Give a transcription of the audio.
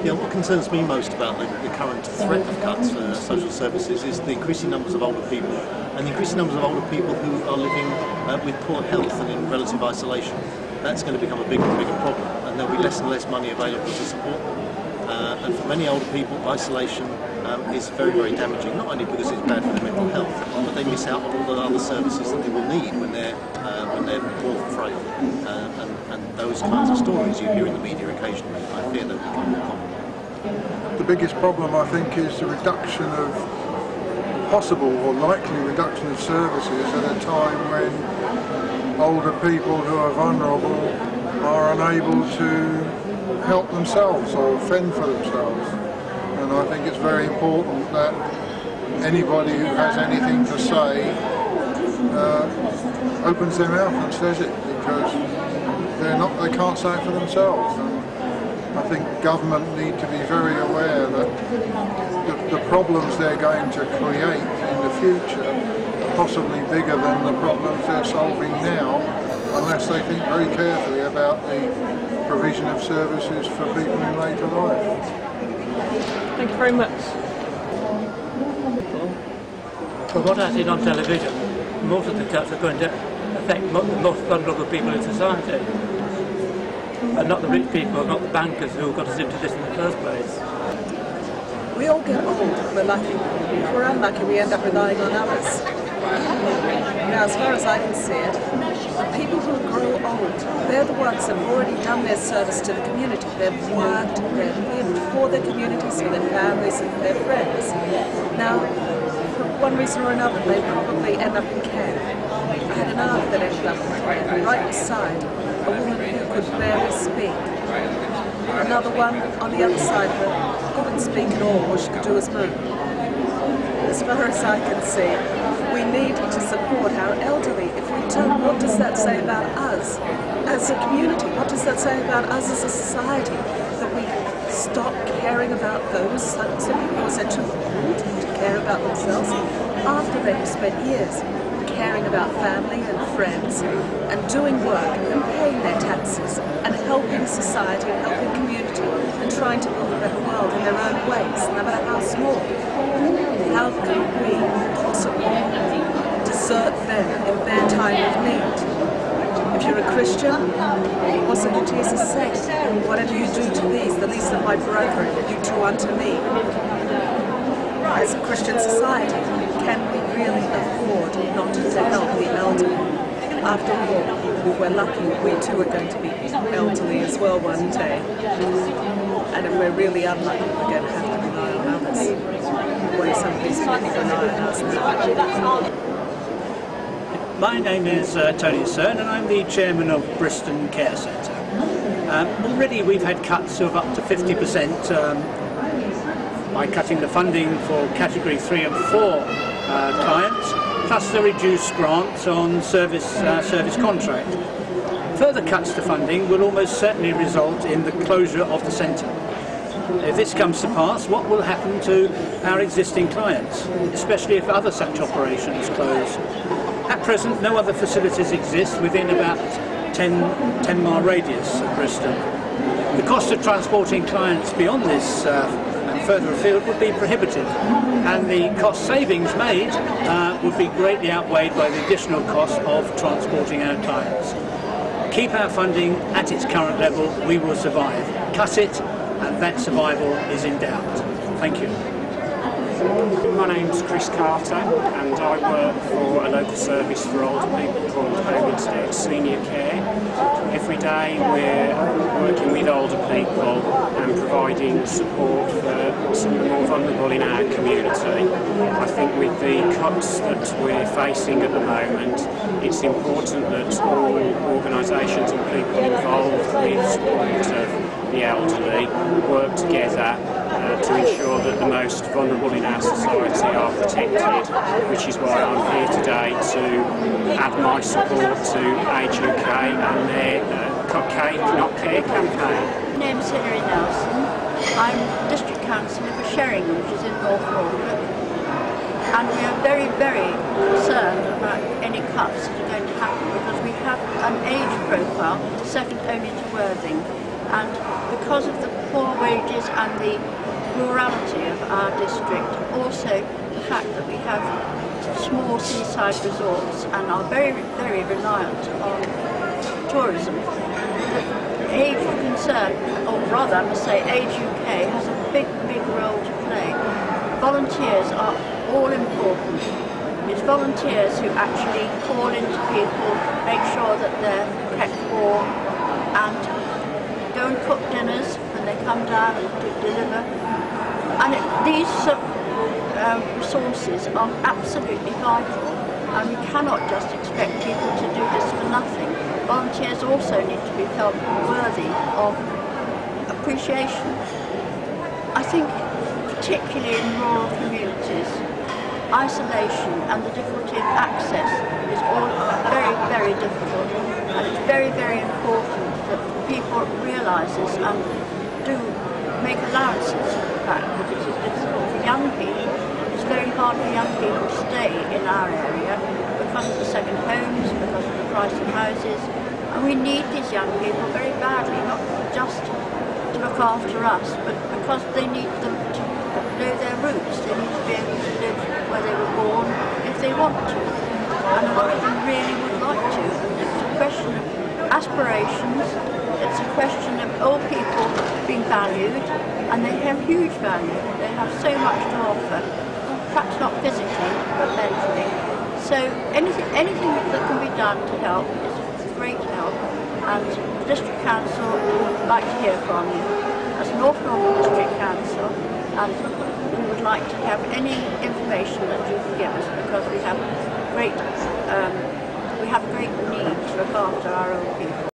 Yeah, what concerns me most about the current threat of cuts for social services is the increasing numbers of older people, and the increasing numbers of older people who are living with poor health and in relative isolation. That's going to become a bigger and bigger problem, and there'll be less and less money available to support them. And for many older people, isolation is very, very damaging, not only because it's bad for their mental health, but they miss out on all the other services that they will need when they're more frail. And those kinds of stories you hear in the media occasionally, I fear they'll become more common. The biggest problem, I think, is the reduction of possible or likely reduction of services at a time when older people who are vulnerable are unable to help themselves or fend for themselves. And I think it's very important that anybody who has anything to say opens their mouth and says it, because they can't say it for themselves. And I think government need to be very aware that the problems they're going to create in the future are possibly bigger than the problems they're solving now, unless they think very carefully about the provision of services for people in later life. Thank you very much. From what I see on television, most of the cuts are going to affect the most vulnerable people in society, and not the rich people, not the bankers who got us into this in the first place. We all get old. We're lucky. If we're unlucky, we end up relying on others. Now, as far as I can see it, the people who grow old, they're the ones that have already done their service to the community. They've worked, they've lived for their communities, for their families and for their friends. Now, for one reason or another, they probably end up in care. I had an aunt that ended up in care, right beside a woman who could barely speak. Another one on the other side that couldn't speak at all, all she could do was move. As far as I can see, we need to support our elderly. If we don't, what does that say about us as a community? What does that say about us as a society? That we stop caring about those sons of people who are too old to care about themselves after they have spent years caring about family and friends and doing work and paying their taxes and helping society and helping community and trying to build a better world in their own ways, no matter how small. How can we possibly desert them in their time of need? If you're a Christian, what's the good Jesus say? Whatever you do to these, the least of my brethren, you do unto me. As a Christian society, can we really afford not to help the elderly? After all, if we're lucky, we too are going to be elderly as well one day. And if we're really unlucky, we're going to have to rely on others. The way some of these people rely on us now. My name is Tony Cern, and I'm the chairman of Bristol Care Centre. Already we've had cuts of up to 50% by cutting the funding for category 3 and 4 clients, plus the reduced grants on service contract. Further cuts to funding will almost certainly result in the closure of the centre. If this comes to pass, what will happen to our existing clients, especially if other such operations close? At present, no other facilities exist within about 10-mile radius of Bristol. The cost of transporting clients beyond this and further afield would be prohibitive, and the cost savings made would be greatly outweighed by the additional cost of transporting our clients. Keep our funding at its current level, we will survive. Cut it, and that survival is in doubt. Thank you. My name's Chris Carter, and I work for a local service for older people called Home Instead Senior Care. Every day we're working with older people and providing support for some of the more vulnerable in our community. I think with the cuts that we're facing at the moment, it's important that all organisations and people involved with support of the elderly work together to ensure that the most vulnerable in our society are protected, which is why I'm here today to add my support to Age UK and their Cut Cake Not Care campaign. My name is Hilary Nelson. I'm District Councillor for Sheringham, which is in Norfolk, and we are very, very concerned about any cuts that are going to happen, because we have an age profile second only to Worthing. And because of the poor wages and the rurality of our district, also the fact that we have small seaside resorts and are very, very reliant on tourism, the Age of Concern, or rather I must say Age UK, has a big, big role to play. Volunteers are all important. It's volunteers who actually call into people, make sure that they're kept warm, and go and cook dinners when they come down and deliver. And these resources are absolutely vital, and we cannot just expect people to do this for nothing. Volunteers also need to be felt worthy of appreciation. I think particularly in rural communities, isolation and the difficulty of access is all very, very difficult, and it's very, very important that people realise this and do make allowances for that, because it's difficult for young people. It's very hard for young people to stay in our area because of the second homes, because of the price of houses, and we need these young people very badly, not just to look after us, but because they need them to know their roots. They need to be able to live where they were born if they want to, and a lot of them really would like to. It's a question of aspirations, it's a question of old people being valued, and they have huge value. They have so much to offer, perhaps not physically, but mentally. So anything that can be done to help is a great help, and the District Council would like to hear from you. As North Norfolk District Council, and we would like to have any information that you can give us, because we have great need to look after our old people.